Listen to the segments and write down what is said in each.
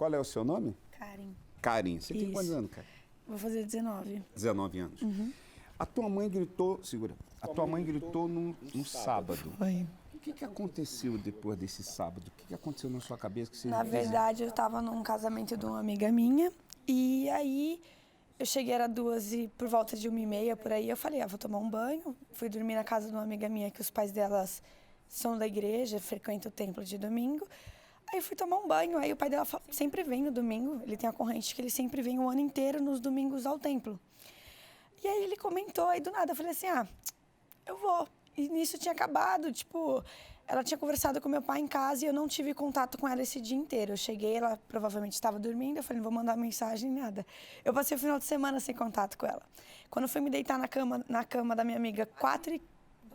Qual é o seu nome? Karen. Karen. Você tem Isso. quantos anos, Karen? Vou fazer 19. 19 anos. A tua mãe gritou, segura, a tua mãe gritou num sábado. Foi. O que aconteceu depois desse sábado? O que aconteceu na sua cabeça que você Na verdade, eu estava num casamento de uma amiga minha. E aí, eu cheguei, era 2 e por volta de 1h30, por aí, eu falei, vou tomar um banho. Fui dormir na casa de uma amiga minha, que os pais delas são da igreja, frequentam o templo de domingo. Aí fui tomar um banho, aí o pai dela sempre vem no domingo, ele tem a corrente que ele sempre vem o ano inteiro nos domingos ao templo. E aí ele comentou, aí do nada eu falei assim, eu vou. E nisso tinha acabado, tipo, ela tinha conversado com meu pai em casa e eu não tive contato com ela esse dia inteiro. Eu cheguei, ela provavelmente estava dormindo, eu falei, não vou mandar mensagem, nada. Eu passei o final de semana sem contato com ela. Quando eu fui me deitar na cama da minha amiga,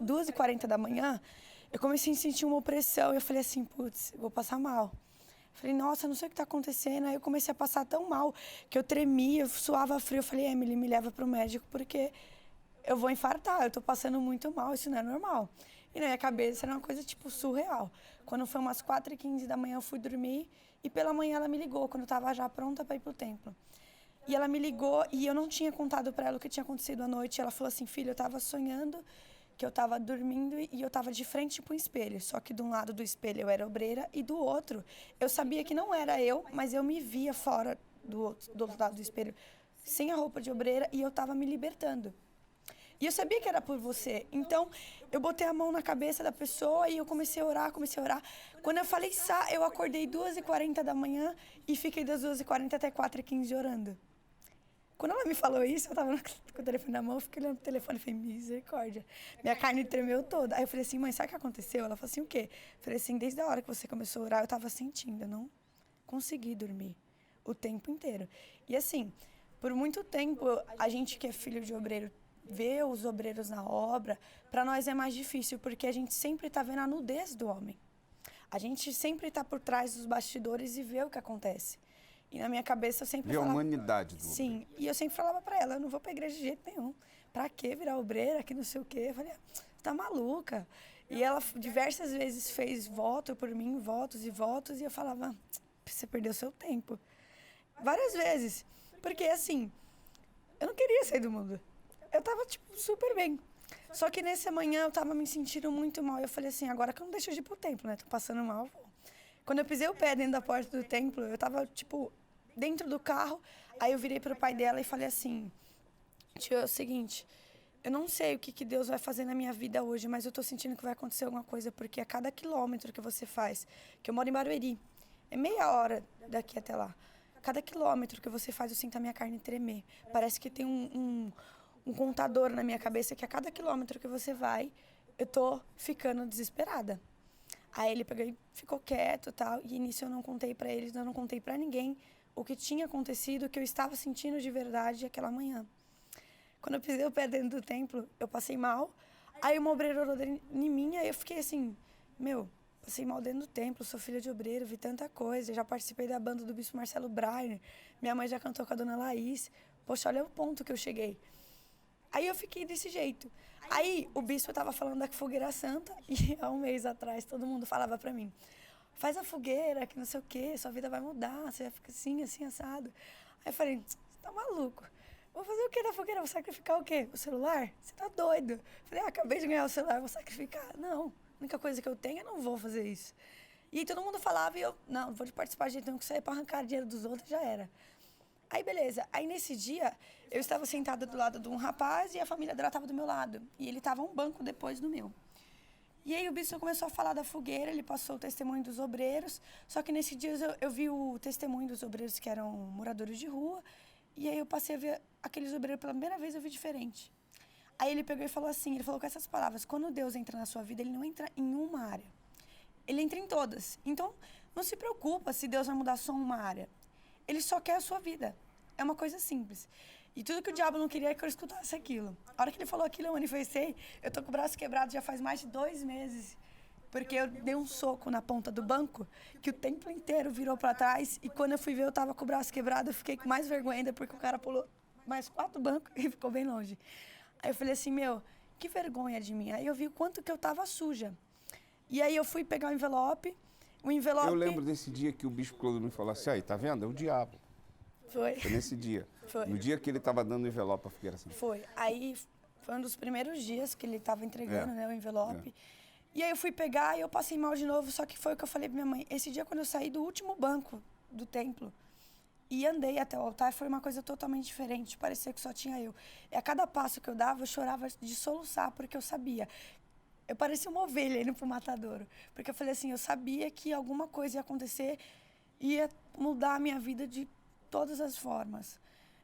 2h40 da manhã, eu comecei a sentir uma opressão e eu falei assim, putz, vou passar mal. Falei, nossa, não sei o que está acontecendo. Aí eu comecei a passar tão mal que eu tremia, eu suava frio. Eu falei, Emily, me leva para o médico porque eu vou infartar, eu estou passando muito mal, isso não é normal. E na minha cabeça era uma coisa, tipo, surreal. Quando foi umas 4h15 da manhã, eu fui dormir e pela manhã ela me ligou, quando eu estava já pronta para ir para o templo. E ela me ligou e eu não tinha contado para ela o que tinha acontecido à noite. Ela falou assim, filha, eu estava sonhando que eu estava dormindo e eu estava de frente para um espelho. Só que de um lado do espelho eu era obreira e do outro eu sabia que não era eu, mas eu me via fora do outro lado do espelho, sem a roupa de obreira, e eu estava me libertando. E eu sabia que era por você. Então, eu botei a mão na cabeça da pessoa e eu comecei a orar. Quando eu falei eu acordei 2h40 da manhã e fiquei das 2h40 até 4h15 orando. Quando ela me falou isso, eu tava com o telefone na mão, fiquei olhando pro telefone e falei, misericórdia. Minha carne tremeu toda. Aí eu falei assim, mãe, sabe o que aconteceu? Ela falou assim, o quê? Eu falei assim, desde a hora que você começou a orar, eu tava sentindo, eu não consegui dormir o tempo inteiro. E assim, por muito tempo, a gente que é filho de obreiro, vê os obreiros na obra, para nós é mais difícil, porque a gente sempre tá vendo a nudez do homem. A gente sempre tá por trás dos bastidores e vê o que acontece. E na minha cabeça eu sempre falava... a humanidade do Sim, obreiro. e eu sempre falava pra ela, eu não vou pra igreja de jeito nenhum. Pra quê virar obreira, que não sei o quê? Eu falei, você tá maluca. E ela diversas vezes fez voto por mim, votos e votos, e eu falava, você perdeu seu tempo. Várias vezes. Porque, assim, eu não queria sair do mundo. Eu tava, tipo, super bem. Só que nessa manhã eu tava me sentindo muito mal. Eu falei assim, agora que eu não deixo de ir pro templo, né? Tô passando mal, vou. Quando eu pisei o pé dentro da porta do templo, eu tava, tipo, dentro do carro. Aí eu virei pro pai dela e falei assim, tio, é o seguinte, eu não sei o que Deus vai fazer na minha vida hoje, mas eu tô sentindo que vai acontecer alguma coisa, porque a cada quilômetro que você faz, que eu moro em Barueri, é meia hora daqui até lá. Cada quilômetro que você faz, eu sinto a minha carne tremer. Parece que tem um contador na minha cabeça que a cada quilômetro que você vai, eu tô ficando desesperada. Aí ele pegou e ficou quieto e tal, e nisso eu não contei pra eles, eu não contei pra ninguém o que tinha acontecido, o que eu estava sentindo de verdade aquela manhã. Quando eu pisei o pé dentro do templo, eu passei mal, aí uma obreira orou em mim, aí eu fiquei assim, passei mal dentro do templo, sou filha de obreiro, vi tanta coisa, já participei da banda do Bispo Marcelo Brainer, minha mãe já cantou com a dona Laís, poxa, olha o ponto que eu cheguei. Aí eu fiquei desse jeito. Aí o bispo estava falando da fogueira santa e há um mês atrás todo mundo falava pra mim, faz a fogueira, que não sei o quê, sua vida vai mudar, você vai ficar assim, assim, assado. Aí eu falei, você tá maluco? Vou fazer o quê da fogueira? Vou sacrificar o quê? O celular? Você tá doido? Eu falei, acabei de ganhar o celular, vou sacrificar. Não, a única coisa que eu tenho, eu não vou fazer isso. E aí todo mundo falava e eu, não vou participar de jeito nenhum, que sair pra arrancar dinheiro dos outros, já era. Aí, beleza. Aí, nesse dia, eu estava sentada do lado de um rapaz e a família dela estava do meu lado. E ele estava um banco depois do meu. E aí, o bispo começou a falar da fogueira, ele passou o testemunho dos obreiros. Só que, nesse dia, eu vi o testemunho dos obreiros que eram moradores de rua. E aí, eu passei a ver aqueles obreiros pela primeira vez, eu vi diferente. Aí, ele pegou e falou assim, ele falou com essas palavras, quando Deus entra na sua vida, ele não entra em uma área. Ele entra em todas. Então, não se preocupa se Deus vai mudar só uma área. Ele só quer a sua vida. É uma coisa simples. E tudo que o diabo não queria é que eu escutasse aquilo. A hora que ele falou aquilo, eu manifestei. Eu tô com o braço quebrado já faz mais de 2 meses. Porque eu dei um soco na ponta do banco, que o templo inteiro virou para trás. E quando eu fui ver, eu tava com o braço quebrado. Eu fiquei com mais vergonha ainda, porque o cara pulou mais 4 bancos e ficou bem longe. Aí eu falei assim, que vergonha de mim. Aí eu vi o quanto que eu tava suja. E aí eu fui pegar o O envelope... Eu lembro desse dia que o bispo Clodomiro falou assim, aí, tá vendo? É o diabo. Foi. Foi nesse dia. Foi. No dia que ele estava dando o envelope para Figueira Santana. Foi. Aí foi um dos primeiros dias que ele estava entregando, né, o envelope. E aí eu fui pegar e eu passei mal de novo, só que foi o que eu falei pra minha mãe. Esse dia, quando eu saí do último banco do templo e andei até o altar, foi uma coisa totalmente diferente. Parecia que só tinha eu. E a cada passo que eu dava, eu chorava de soluçar, porque eu sabia. Eu parecia uma ovelha indo pro matadouro. Porque eu falei assim, eu sabia que alguma coisa ia acontecer e ia mudar a minha vida de todas as formas.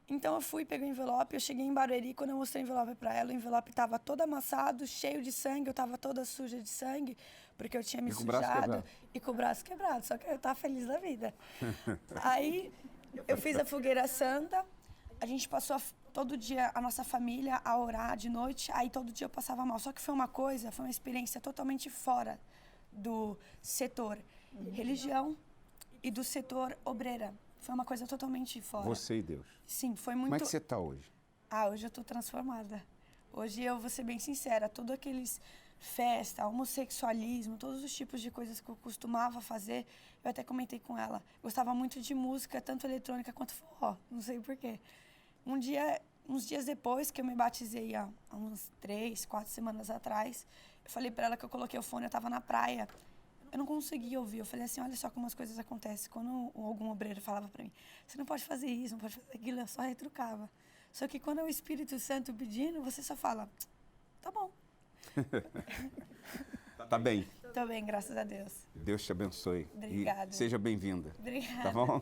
Então eu fui, peguei o envelope, eu cheguei em Barueri, quando eu mostrei o envelope para ela, o envelope estava todo amassado, cheio de sangue, eu estava toda suja de sangue, porque eu tinha me sujado e com o braço quebrado, só que eu estava feliz da vida. Aí eu fiz a fogueira santa, a gente passou todo dia, a nossa família, a orar de noite, aí todo dia eu passava mal, só que foi uma experiência totalmente fora do setor religião e do setor obreira. Foi uma coisa totalmente fora. Você e Deus. Sim, foi muito... Como é que você está hoje? Hoje eu estou transformada. Hoje eu vou ser bem sincera, todos aqueles festa, homossexualismo, todos os tipos de coisas que eu costumava fazer, eu até comentei com ela. Gostava muito de música, tanto eletrônica quanto forró, não sei porquê. Uns dias depois que eu me batizei, há uns 3, 4 semanas atrás, eu falei para ela que eu coloquei o fone, eu estava na praia. Eu não conseguia ouvir. Eu falei assim, olha só como as coisas acontecem. Quando algum obreiro falava para mim, você não pode fazer isso, não pode fazer aquilo, eu só retrucava. Só que quando é o Espírito Santo pedindo, você só fala, tá bom. Tá bem. Tá bem, graças a Deus. Deus te abençoe. Obrigada. E seja bem-vinda. Obrigada. Tá bom?